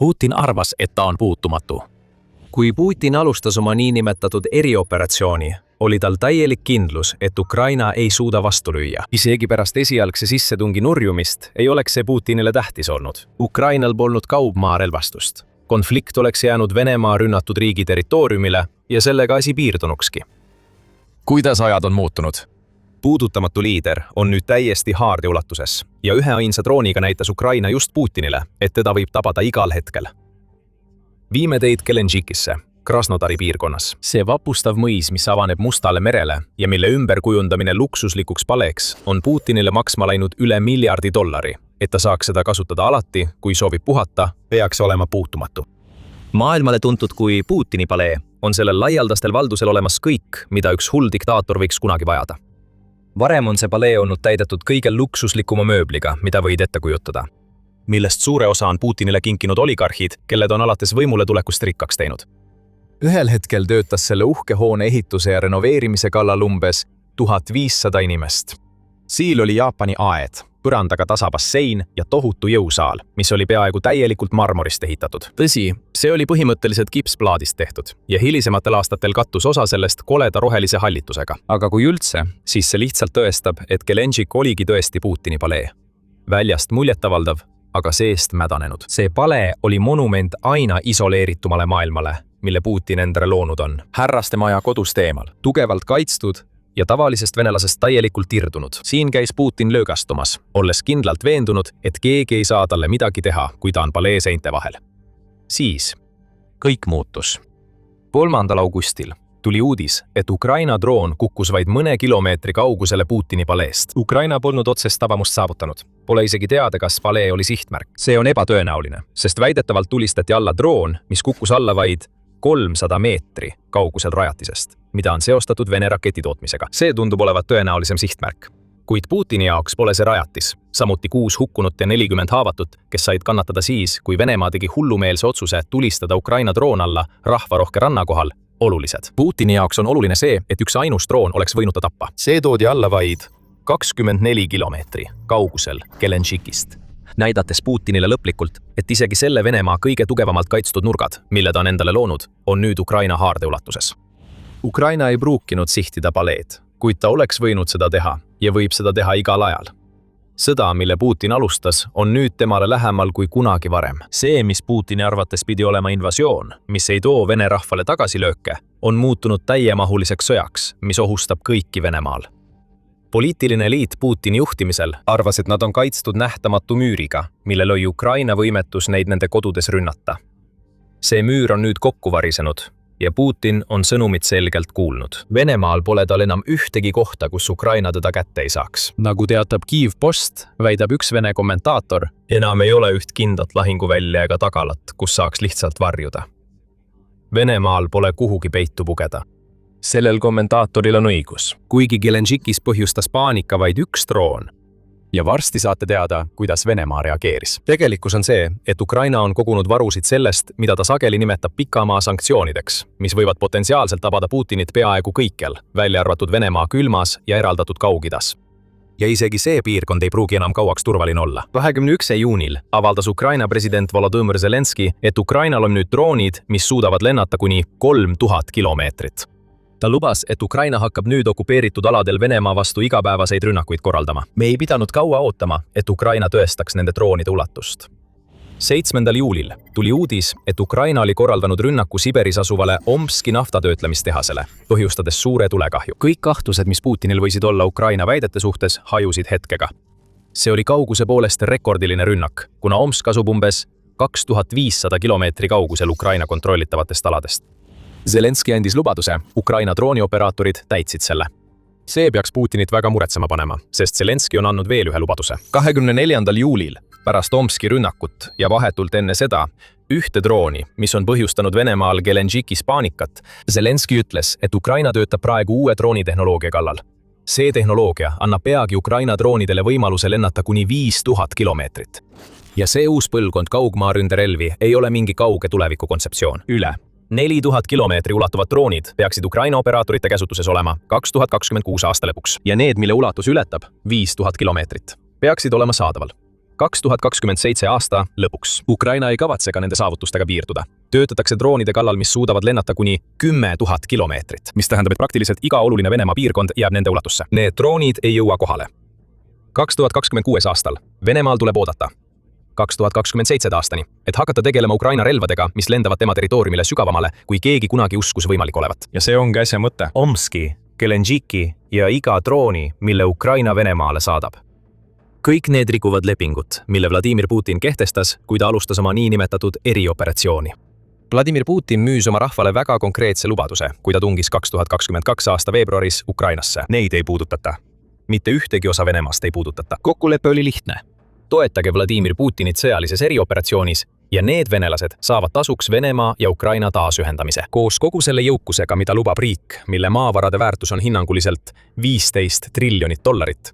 Putin arvas, et ta on puutumatu. Kui Putin alustas oma niinimetatud erioperatsiooni, oli tal täielik kindlus, et Ukraina ei suuda vastu lüüa. Isegi pärast esialgse sissetungi nurjumist ei oleks see Putinile tähtis olnud. Ukrainal polnud kaubmaarelvastust. Konflikt oleks jäänud Venemaa rünnatud riigi territooriumile ja sellega asi piirdunukski. Kuidas ajad on muutunud? Puudutamatu liider on nüüd täiesti haarde ulatuses ja ühe ainsa drooniga näitas Ukraina just Putinile, et teda võib tabada igal hetkel. Viime teid Gelendzhikisse, Krasnodari piirkonnas. See vapustav mõis, mis avaneb Mustale merele ja mille ümberkujundamine luksuslikuks paleeks, on Putinile maksma läinud üle $1 miljardi, et ta saaks seda kasutada alati, kui soovib puhata, peaks olema puutumatu. Maailmale tuntud kui Putini palee on sellel laialdastel valdusel olemas kõik, mida üks hull diktaator võiks kunagi vajada. Varem on see palee olnud täidetud kõige luksuslikuma mööbliga, mida võid ette kujutada, millest suure osa on Putinile kinkinud oligarhid, kelled on alates võimule tulekust rikkaks teinud. Ühel hetkel töötas selle uhke hoone ehituse ja renoveerimise kallal umbes 1500 inimest. Siil oli Jaapani aed, põrandaga tasa bassein ja tohutu jõusaal, mis oli peaaegu täielikult marmorist ehitatud. Tõsi, see oli põhimõtteliselt kipsplaadist tehtud ja hilisematel aastatel kattus osa sellest koleda rohelise hallitusega. Aga kui üldse, siis see lihtsalt tõestab, et Gelendzhik oligi tõesti Putini palee. Väljast muljetavaldav, aga seest mädanenud. See palee oli monument aina isoleeritumale maailmale, mille Putin endale loonud on. Härraste maja kodust eemal, tugevalt kaitstud ja tavalisest venelasest täielikult irdunud. Siin käis Putin löögastumas, olles kindlalt veendunud, et keegi ei saa talle midagi teha, kui ta on palee seinte vahel. Siis kõik muutus. 3. augustil tuli uudis, et Ukraina droon kukkus vaid mõne kilomeetri kaugusele Putini paleest. Ukraina polnud otsest tabamust saavutanud. Pole isegi teada, kas palee oli sihtmärk. See on ebatõenäoline, sest väidetavalt tulistati alla droon, mis kukkus alla vaid 300 meetri kaugusel rajatisest, mida on seostatud Vene raketitootmisega. See tundub olevat tõenäolisem sihtmärk. Kuid Putini jaoks pole see rajatis, samuti 6 hukkunut ja 40 haavatut, kes said kannatada siis, kui Venemaa tegi hullumeelse otsuse tulistada Ukraina droon alla rahvarohke rannakohal, olulised. Putini jaoks on oluline see, et üks ainus droon oleks võinud ta tappa. See toodi alla vaid 24 kilomeetri kaugusel Gelendzhikist, näidates Putinile lõplikult, et isegi selle Venemaa kõige tugevamalt kaitstud nurgad, mille ta on endale loonud, on nüüd Ukraina haarde ulatuses. Ukraina ei pruukinud sihtida paleed, kuid ta oleks võinud seda teha ja võib seda teha igal ajal. Sõda, mille Putin alustas, on nüüd temale lähemal kui kunagi varem. See, mis Putini arvates pidi olema invasioon, mis ei too Vene rahvale tagasilööke, on muutunud täiemahuliseks sõjaks, mis ohustab kõiki Venemaal. Poliitiline eliit Putini juhtimisel arvas, et nad on kaitstud nähtamatu müüriga, mille lõi Ukraina võimetus neid nende kodudes rünnata. See müür on nüüd kokku varisenud ja Putin on sõnumit selgelt kuulnud. Venemaal pole tal enam ühtegi kohta, kus Ukraina teda kätte ei saaks. Nagu teatab Kyiv Post, väidab üks Vene kommentaator, enam ei ole üht kindlat lahinguvälja ega tagalat, kus saaks lihtsalt varjuda. Venemaal pole kuhugi peitu pugeda. Sellel kommentaatoril on õigus. Kuigi Gelendzhikis põhjustas paanika vaid üks droon, ja varsti saate teada, kuidas Venemaa reageeris. Tegelikkus on see, et Ukraina on kogunud varusid sellest, mida ta sageli nimetab pikamaa sanktsioonideks, mis võivad potentsiaalselt tabada Putinit peaaegu kõikjal, välja arvatud Venemaa külmas ja eraldatud Kaug-Idas. Ja isegi see piirkond ei pruugi enam kauaks turvaline olla. 21. juunil avaldas Ukraina president Volodõmõr Zelenski, et Ukrainal on nüüd droonid, mis suudavad lennata kuni 3000 kilomeetrit. Ta lubas, et Ukraina hakkab nüüd okupeeritud aladel Venemaa vastu igapäevaseid rünnakuid korraldama. Me ei pidanud kaua ootama, et Ukraina tõestaks nende droonide ulatust. 7. juulil tuli uudis, et Ukraina oli korraldanud rünnaku Siberis asuvale Omski naftatöötlemistehasele, põhjustades suure tulekahju. Kõik kahtlused, mis Putinil võisid olla Ukraina väidete suhtes, hajusid hetkega. See oli kauguse poolest rekordiline rünnak, kuna Omsk asub umbes 2500 kilomeetri kaugusel Ukraina kontrollitavatest aladest. Zelenski andis lubaduse, Ukraina droonioperaatorid täitsid selle. See peaks Putinit väga muretsema panema, sest Zelenski on andnud veel ühe lubaduse. 24. juulil, pärast Omski rünnakut ja vahetult enne seda, ühte drooni, mis on põhjustanud Venemaal Gelendzhikis paanikat, Zelenski ütles, et Ukraina töötab praegu uue droonitehnoloogia kallal. See tehnoloogia annab peagi Ukraina droonidele võimaluse lennata kuni 5000 kilomeetrit. Ja see uus põlvkond kaugmaaründerelvi ei ole mingi kauge tuleviku kontseptsioon. Üle 4000 kilomeetri ulatuvad droonid peaksid Ukraina operaatorite käsutuses olema 2026 aasta lõpuks ja need, mille ulatus ületab 5000 kilomeetrit, peaksid olema saadaval 2027 aasta lõpuks. Ukraina ei kavatse ka nende saavutustega piirduda. Töötatakse droonide kallal, mis suudavad lennata kuni 10 000 kilomeetrit, mis tähendab, et praktiliselt iga oluline Venemaa piirkond jääb nende ulatusse. Need droonid ei jõua kohale. 2026 aastal Venemaal tuleb oodata 2027 aastani, et hakata tegelema Ukraina relvadega, mis lendavad tema territooriumile sügavamale, kui keegi kunagi uskus võimalik olevat. Ja see ongi asja mõte. Omski, Gelendzhiki ja iga drooni, mille Ukraina Venemaale saadab. Kõik need rikuvad lepingut, mille Vladimir Putin kehtestas, kui ta alustas oma niinimetatud erioperatsiooni. Vladimir Putin müüs oma rahvale väga konkreetse lubaduse, kui ta tungis 2022 aasta veebruaris Ukrainasse. Neid ei puudutata. Mitte ühtegi osa Venemaast ei puudutata. Kokkulepe oli lihtne. Toetage Vladimir Putinit sõjalises erioperatsioonis ja need venelased saavad tasuks Venemaa ja Ukraina taasühendamise. Koos kogu selle jõukusega, mida lubab riik, mille maavarade väärtus on hinnanguliselt 15 triljonit dollarit.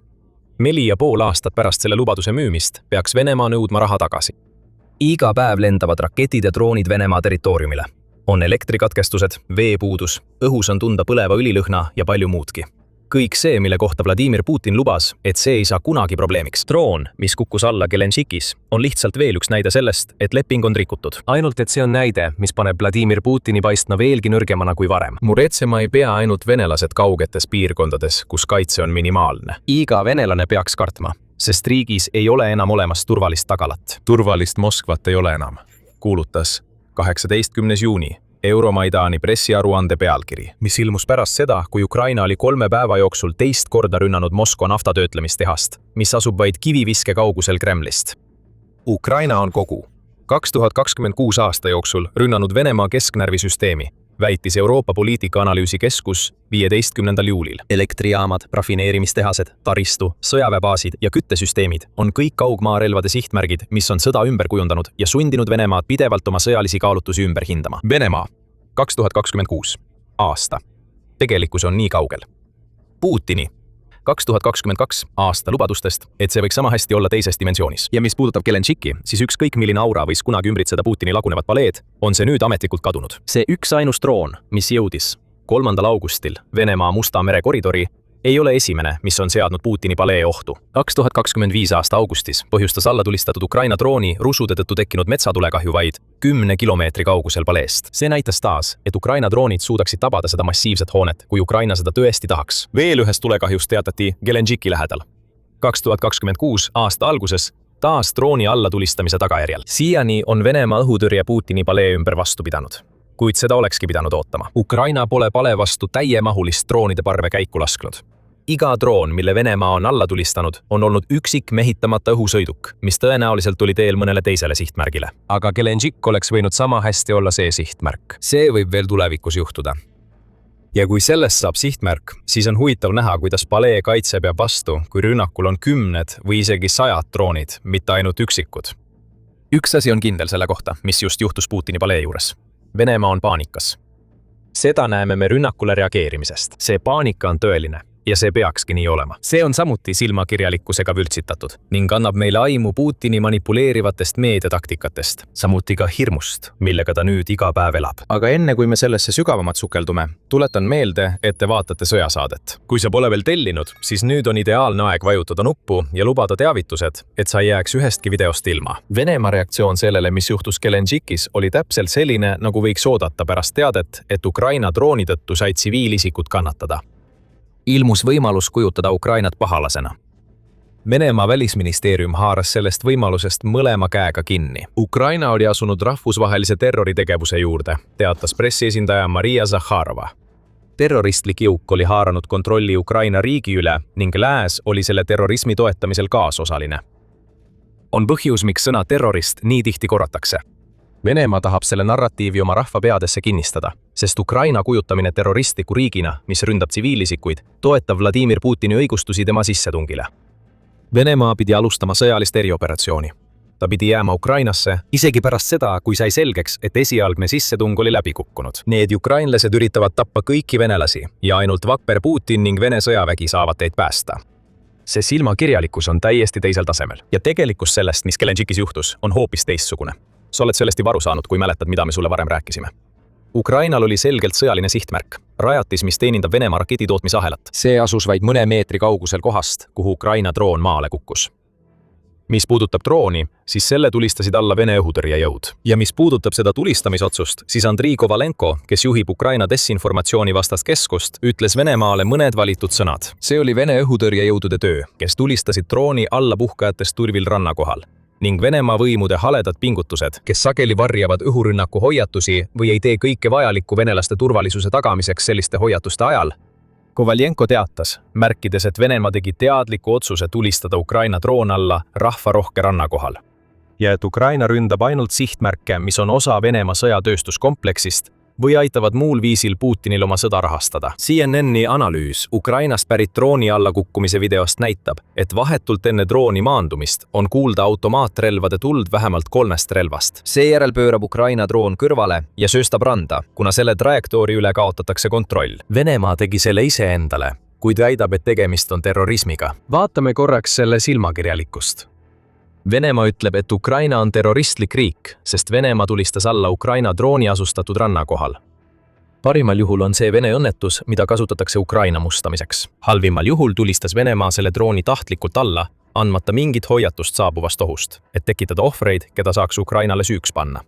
4,5 aastat pärast selle lubaduse müümist peaks Venemaa nõudma raha tagasi. Iga päev lendavad raketid ja droonid Venemaa territooriumile. On elektrikatkestused, veepuudus, õhus on tunda põleva õlilõhna ja palju muudki. Kõik see, mille kohta Vladimir Putin lubas, et see ei saa kunagi probleemiks. Droon, mis kukkus alla Gelendzhikis, on lihtsalt veel üks näide sellest, et leping on rikutud. Ainult, et see on näide, mis paneb Vladimir Putini paistma veelgi nõrgemana kui varem. Muretsema ei pea ainult venelased kaugetes piirkondades, kus kaitse on minimaalne. Iga venelane peaks kartma, sest riigis ei ole enam olemas turvalist tagalat. Turvalist Moskvat ei ole enam, kuulutas 18. juuni Euromaidani pressiaruande pealkiri, mis ilmus pärast seda, kui Ukraina oli 3 päeva jooksul teist korda rünnanud Moskva naftatöötlemistehast, mis asub vaid kiviviske kaugusel Kremlist. Ukraina on kogu 2026 aasta jooksul rünnanud Venemaa kesknärvisüsteemi, väitis Euroopa Poliitika-analüüsi keskus 15. juulil. Elektrijaamad, rafineerimistehased, taristu, sõjaväebaasid ja küttesüsteemid on kõik kaugmaarelvade sihtmärgid, mis on sõda ümber kujundanud ja sundinud Venemaad pidevalt oma sõjalisi kaalutusi ümber hindama. Venemaa 2026 aasta. Tegelikkus on nii kaugel. Putini 2022 aasta lubadustest, et see võiks sama hästi olla teises dimensioonis. Ja mis puudutab Gelendzhiki, siis ükskõik milline aura võis kunagi ümbritseda Putini lagunevat paleed, on see nüüd ametlikult kadunud. See üksainus droon, mis jõudis 3. augustil Venemaa Musta mere koridori, ei ole esimene, mis on seadnud Putini palee ohtu. 2025 aasta augustis põhjustas allatulistatud Ukraina drooni rusude tõttu tekkinud metsatulekahju vaid 10 kilomeetri kaugusel paleest. See näitas taas, et Ukraina droonid suudaksid tabada seda massiivset hoonet, kui Ukraina seda tõesti tahaks. Veel ühest tulekahjust teatati Gelendzhiki lähedal. 2026 aasta alguses taas drooni allatulistamise tagajärjel. Siiani on Venemaa õhutõrje Putini palee ümber vastu pidanud. Kuid seda olekski pidanud ootama. Ukraina pole pale vastu täiemahulist droonide parve käiku lasknud. Iga droon, mille Venemaa on alla tulistanud, on olnud üksik mehitamata õhusõiduk, mis tõenäoliselt tuli teel mõnele teisele sihtmärgile. Aga Gelendzhik oleks võinud sama hästi olla see sihtmärk. See võib veel tulevikus juhtuda. Ja kui sellest saab sihtmärk, siis on huvitav näha, kuidas palee kaitse peab vastu, kui rünnakul on 10 või isegi 100 droonid, mitte ainult üksikud. Üks asi on kindel selle kohta, mis just juhtus Putini palee juures. Venemaa on paanikas. Seda näeme me rünnakule reageerimisest. See paanika on tõeline. Ja see peakski nii olema. See on samuti silmakirjalikkusega vürtsitatud ning annab meile aimu Putini manipuleerivatest meediataktikatest, samuti ka hirmust, millega ta nüüd iga päev elab. Aga enne kui me sellesse sügavamalt sukeldume, tuletan meelde, et te vaatate sõjasaadet. Kui sa pole veel tellinud, siis nüüd on ideaalne aeg vajutada nuppu ja lubada teavitused, et sa ei jääks ühestki videost ilma. Venemaa reaktsioon sellele, mis juhtus Gelendzhikis, oli täpselt selline, nagu võiks oodata pärast teadet, et Ukraina drooni tõttu said tsiviilisikud kannatada. Ilmus võimalus kujutada Ukrainat pahalasena. Venemaa välisministeerium haaras sellest võimalusest mõlema käega kinni. Ukraina oli asunud rahvusvahelise terroritegevuse juurde, teatas pressiesindaja Maria Zakharova. Terroristlik jõuk oli haaranud kontrolli Ukraina riigi üle ning lääs oli selle terrorismi toetamisel kaasosaline. On põhjus, miks sõna terrorist nii tihti korratakse. Venemaa tahab selle narratiivi oma rahva peadesse kinnistada, sest Ukraina kujutamine terroristliku riigina, mis ründab tsiviilisikuid, toetab Vladimir Putini õigustusi tema sissetungile. Venemaa pidi alustama sõjalist erioperatsiooni. Ta pidi jääma Ukrainasse, isegi pärast seda, kui sai selgeks, et esialgne sissetung oli läbi kukkunud. Need ukrainlased üritavad tappa kõiki venelasi ja ainult vapper Putin ning Vene sõjavägi saavad teid päästa. See silmakirjalikkus on täiesti teisel tasemel. Ja tegelikkus sellest, mis Gelendzhikis juhtus, on hoopis teistsugune. Sa oled sellest juba aru saanud, kui mäletad, mida me sulle varem rääkisime. Ukrainal oli selgelt sõjaline sihtmärk, rajatis, mis teenindab Venemaa raketitootmisahelat. See asus vaid mõne meetri kaugusel kohast, kuhu Ukraina droon maale kukkus. mis puudutab drooni, siis selle tulistasid alla Vene õhutõrjejõud. Ja mis puudutab seda tulistamisotsust, siis Andrii Kovalenko, kes juhib Ukraina desinformatsiooni vastast keskust, ütles Venemaale mõned valitud sõnad. See oli Vene õhutõrjejõudude töö, kes tulistasid drooni allapuhkajatest turvil rannakohal. Ning Venemaa võimude haledad pingutused, kes sageli varjavad õhurünnaku hoiatusi või ei tee kõike vajalikku venelaste turvalisuse tagamiseks selliste hoiatuste ajal. Kovaljenko teatas, märkides, et Venemaa tegi teadliku otsuse tulistada Ukraina droon alla rahvarohke rannakohal. ja et Ukraina ründab ainult sihtmärke, mis on osa Venemaa sõjatööstuskompleksist või aitavad muul viisil Putinil oma sõda rahastada. CNN-i analüüs Ukrainast pärit drooni allakukkumise videost näitab, et vahetult enne drooni maandumist on kuulda automaatrelvade tuld vähemalt 3 relvast. Seejärel pöörab Ukraina droon kõrvale ja sööstab randa, kuna selle trajektoori üle kaotatakse kontroll. Venemaa tegi selle iseendale, kuid väidab, et tegemist on terrorismiga. Vaatame korraks selle silmakirjalikkust. Venemaa ütleb, et Ukraina on terroristlik riik, sest Venemaa tulistas alla Ukraina drooni asustatud rannakohal. Parimal juhul on see Vene õnnetus, mida kasutatakse Ukraina mustamiseks. Halvimal juhul tulistas Venemaa selle drooni tahtlikult alla, andmata mingit hoiatust saabuvast ohust, et tekitada ohvreid, keda saaks Ukrainale süüks panna.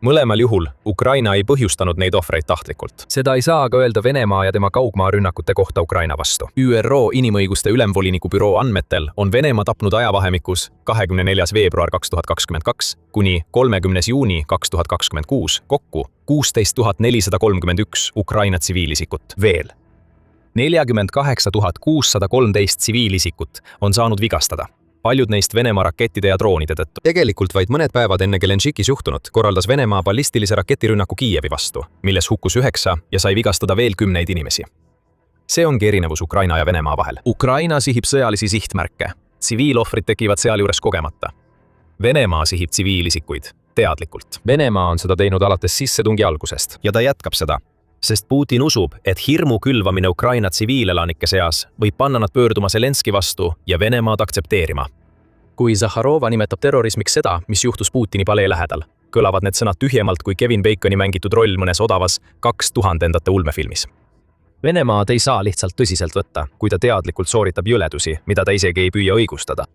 Mõlemal juhul Ukraina ei põhjustanud neid ohvreid tahtlikult. Seda ei saa aga öelda Venemaa ja tema kaugmaarünnakute kohta Ukraina vastu. ÜRO inimõiguste ülemvoliniku büroo andmetel on Venemaa tapnud ajavahemikus 24. veebruar 2022 kuni 30. juuni 2026 kokku 16 431 Ukraina tsiviilisikut. Veel 48 613 tsiviilisikut on saanud vigastada. Paljud neist Venemaa rakettide ja droonide tõttu. Tegelikult vaid mõned päevad enne Gelendzhikis juhtunut korraldas Venemaa ballistilise raketirünnaku Kiievi vastu, milles hukkus 9 ja sai vigastada veel 10 inimesi. See ongi erinevus Ukraina ja Venemaa vahel. Ukraina sihib sõjalisi sihtmärke. Tsiviilohvrid tekivad sealjuures kogemata. Venemaa sihib tsiviilisikuid teadlikult. Venemaa on seda teinud alates sissetungi algusest. Ja ta jätkab seda. Sest Putin usub, et hirmu külvamine Ukraina tsiviilelanike seas võib panna nad pöörduma Zelenski vastu ja Venemaad aktsepteerima. Kui Zahharova nimetab terrorismiks seda, mis juhtus Putini palee lähedal, kõlavad need sõnad tühjemalt kui Kevin Baconi mängitud roll mõnes odavas 2000-ndate ulmefilmis. Venemaad ei saa lihtsalt tõsiselt võtta, kui ta teadlikult sooritab jõledusi, mida ta isegi ei püüa õigustada.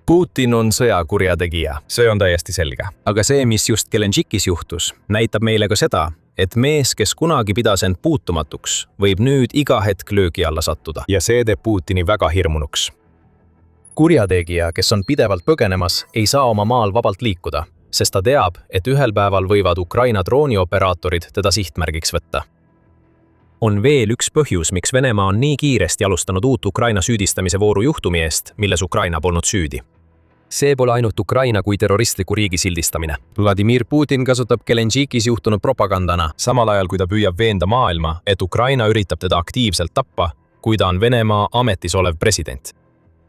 Putin on sõjakurjategija, see on täiesti selge. Aga see, mis just Gelendzhikis juhtus, näitab meile ka seda, et mees, kes kunagi pidas end puutumatuks, võib nüüd iga hetk löögi alla sattuda ja see teeb Putini väga hirmunuks. Kurjategija, kes on pidevalt põgenemas, ei saa oma maal vabalt liikuda, sest ta teab, et ühel päeval võivad Ukraina droonioperaatorid teda sihtmärgiks võtta. On veel üks põhjus, miks Venemaa on nii kiiresti alustanud uut Ukraina süüdistamise vooru juhtumi eest, milles Ukraina polnud süüdi. See pole ainult Ukraina kui terroristliku riigi sildistamine. Vladimir Putin kasutab Gelendzhikis juhtunud propagandana, samal ajal kui ta püüab veenda maailma, et Ukraina üritab teda aktiivselt tappa, kui ta on Venemaa ametis olev president.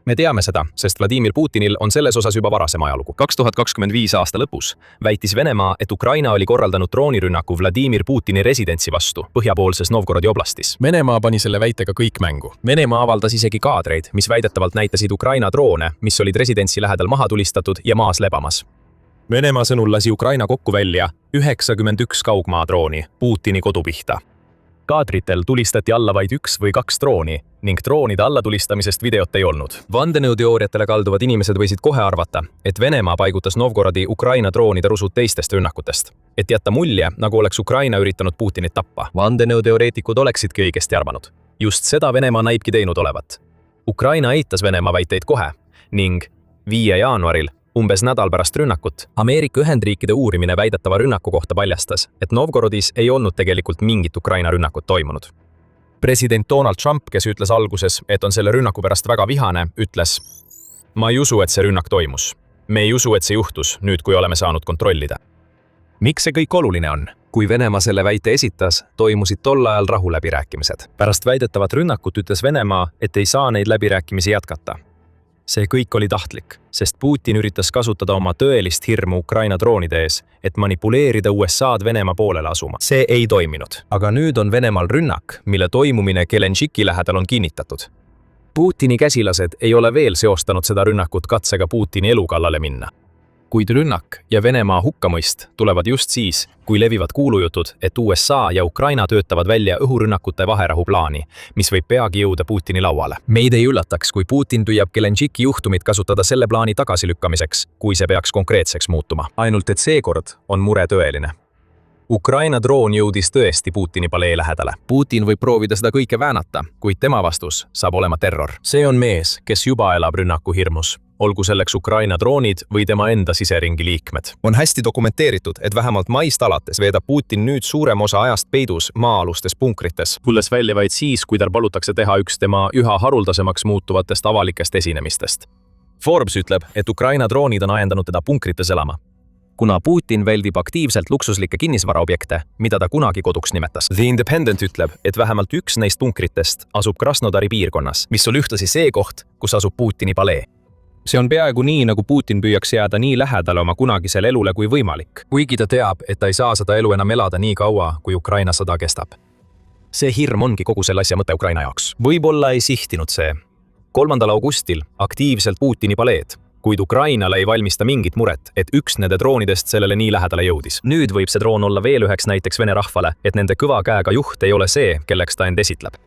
Me teame seda, sest Vladimir Putinil on selles osas juba varasem ajalugu. 2025 aasta lõpus väitis Venemaa, et Ukraina oli korraldanud droonirünnaku Vladimir Putini residentsi vastu põhjapoolses Novgorodi oblastis. Venemaa pani selle väitega kõik mängu. Venemaa avaldas isegi kaadreid, mis väidetavalt näitasid Ukraina droone, mis olid residentsi lähedal maha tulistatud ja maas lebamas. Venemaa sõnul lasi Ukraina kokku välja 91 kaugmaadrooni Putini kodu pihta. Kaadritel tulistati alla vaid 1 või 2 drooni ning droonide allatulistamisest videot ei olnud. Vandenõuteooriatele kalduvad inimesed võisid kohe arvata, et Venemaa paigutas Novgorodi Ukraina droonide rusud teistest rünnakutest, et jätta mulje, nagu oleks Ukraina üritanud Putinit tappa. Vandenõuteoreetikud oleksidki õigesti arvanud. Just seda Venemaa näibki teinud olevat. Ukraina eitas Venemaa väiteid kohe ning 5. jaanuaril umbes nädal pärast rünnakut, Ameerika Ühendriikide uurimine väidetava rünnaku kohta paljastas, et Novgorodis ei olnud tegelikult mingit Ukraina rünnakut toimunud. President Donald Trump, kes ütles alguses, et on selle rünnaku pärast väga vihane, ütles: "Ma ei usu, et see rünnak toimus. Me ei usu, et see juhtus, nüüd kui oleme saanud kontrollida." Miks see kõik oluline on? Kui Venemaa selle väite esitas, toimusid tol ajal rahuläbirääkimised. Pärast väidetavat rünnakut ütles Venemaa, et ei saa neid läbirääkimisi jätkata. See kõik oli tahtlik, sest Putin üritas kasutada oma tõelist hirmu Ukraina droonide ees, et manipuleerida USA'd Venemaa poolele asuma. See ei toiminud. Aga nüüd on Venemaal rünnak, mille toimumine Gelendzhiki lähedal on kinnitatud. Putini käsilased ei ole veel seostanud seda rünnakut katsega Putini elu kallale minna. Kuid rünnak ja Venemaa hukkamõist tulevad just siis, kui levivad kuulujutud, et USA ja Ukraina töötavad välja õhurünnakute vaherahuplaani, mis võib peagi jõuda Putini lauale. Meid ei üllataks, kui Putin püüab Gelendzhiki juhtumit kasutada selle plaani tagasilükkamiseks, kui see peaks konkreetseks muutuma. Ainult et seekord on mure tõeline. Ukraina droon jõudis tõesti Putini palee lähedale. Putin võib proovida seda kõike väänata, kuid tema vastus saab olema terror. See on mees, kes juba elab rünnaku hirmus, olgu selleks Ukraina droonid või tema enda siseringi liikmed. On hästi dokumenteeritud, et vähemalt maist alates veedab Putin nüüd suurem osa ajast peidus maa-alustes punkrites. Tulles välja vaid siis, kui tal palutakse teha üks tema üha haruldasemaks muutuvatest avalikest esinemistest. Forbes ütleb, et Ukraina droonid on ajendanud teda punkrites elama. Kuna Putin väldib aktiivselt luksuslikke kinnisvaraobjekte, mida ta kunagi koduks nimetas. The Independent ütleb, et vähemalt üks neist punkritest asub Krasnodari piirkonnas, mis on ühtlasi see koht, kus asub Putini palee. See on peaaegu nii, nagu Putin püüaks jääda nii lähedale oma kunagisele elule kui võimalik. Kuigi ta teab, et ta ei saa seda elu enam elada nii kaua, kui Ukraina sõda kestab. See hirm ongi kogu selle asja mõte Ukraina jaoks. Võib-olla ei sihtinud see 3. augustil aktiivselt Putini paleed, kuid Ukrainale ei valmista mingit muret, et üks nende droonidest sellele nii lähedale jõudis. Nüüd võib see droon olla veel üheks näiteks Vene rahvale, et nende kõva käega juht ei ole see, kelleks ta end esitleb.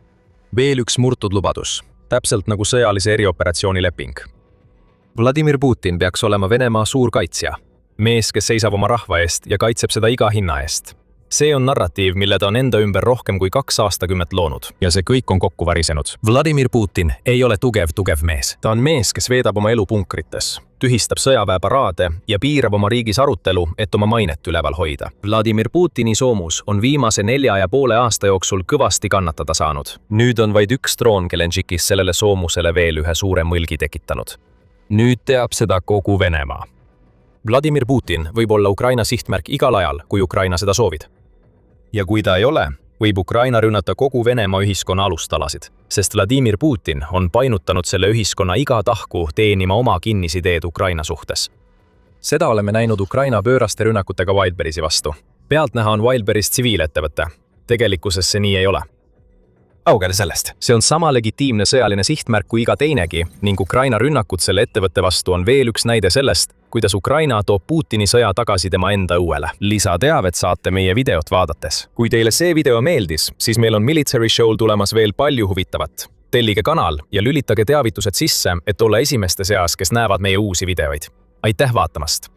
Veel üks murtud lubadus, täpselt nagu sõjalise erioperatsiooni leping. Vladimir Putin peaks olema Venemaa suur kaitsja, mees, kes seisab oma rahva eest ja kaitseb seda iga hinna eest. See on narratiiv, mille ta on enda ümber rohkem kui 2 aastakümmet loonud. Ja see kõik on kokku varisenud. Vladimir Putin ei ole tugev mees. Ta on mees, kes veedab oma elu punkrites, tühistab sõjaväeparaade ja piirab oma riigis arutelu, et oma mainet üleval hoida. Vladimir Putini soomus on viimase 4,5 aasta jooksul kõvasti kannatada saanud. Nüüd on vaid üks droon Gelendzhikis sellele soomusele veel ühe suure mõlgi tekitanud. Nüüd teab seda kogu Venemaa. Vladimir Putin võib olla Ukraina sihtmärk igal ajal, kui Ukraina seda soovid. Ja kui ta ei ole, võib Ukraina rünnata kogu Venemaa ühiskonna alustalasid, sest Vladimir Putin on painutanud selle ühiskonna iga tahku teenima oma kinnisideed Ukraina suhtes. Seda oleme näinud Ukraina pööraste rünnakutega Wildberrisi vastu. Pealtnäha on Wildberris tsiviilettevõte. Tegelikkuses see nii ei ole. Kaugele sellest. See on sama legitiimne sõjaline sihtmärk kui iga teinegi ning Ukraina rünnakud selle ettevõtte vastu on veel üks näide sellest, kuidas Ukraina toob Putini sõja tagasi tema enda õuele. Lisateavet saate meie videot vaadates. Kui teile see video meeldis, siis meil on Military Show'l tulemas veel palju huvitavat. Tellige kanal ja lülitage teavitused sisse, et olla esimeste seas, kes näevad meie uusi videoid. Aitäh vaatamast!